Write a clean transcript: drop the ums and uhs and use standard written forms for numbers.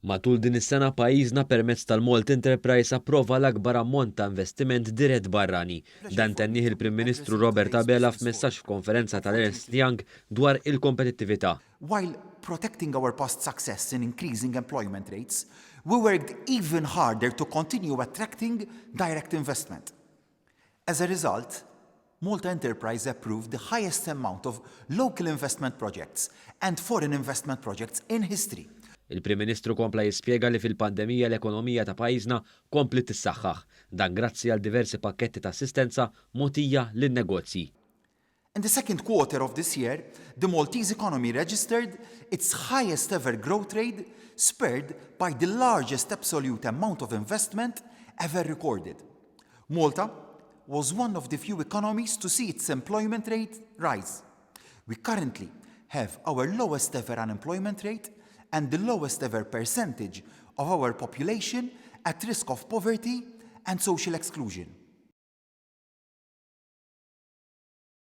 Matul din is-sena pajjiżna permezz tal-Malt Enterprise approva l-akbar ammont ta' investiment dirett barrani. Dan tennih il-Prim Ministru Robert Abela f'messaġġ f'konferenza tal-Ernst Young dwar il-kompetittività. While protecting our past success in increasing employment rates, we worked even harder to continue attracting direct investment. As a result, Malta Enterprise approved the highest amount of local investment projects and foreign investment projects in history. Il-Prim Ministru kompla jispjega li fil-pandemija l-ekonomija ta' pajjiżna kompli tissaħħaħ, dan grazzi għal diversi pakketti ta' assistenza mogħtija lin-negozji. In the second quarter of this year, the Maltese economy registered its highest ever growth rate, spurred by the largest absolute amount of investment ever recorded. Malta was one of the few economies to see its employment rate rise. We currently have our lowest ever unemployment rate and the lowest ever percentage of our population at risk of poverty and social exclusion.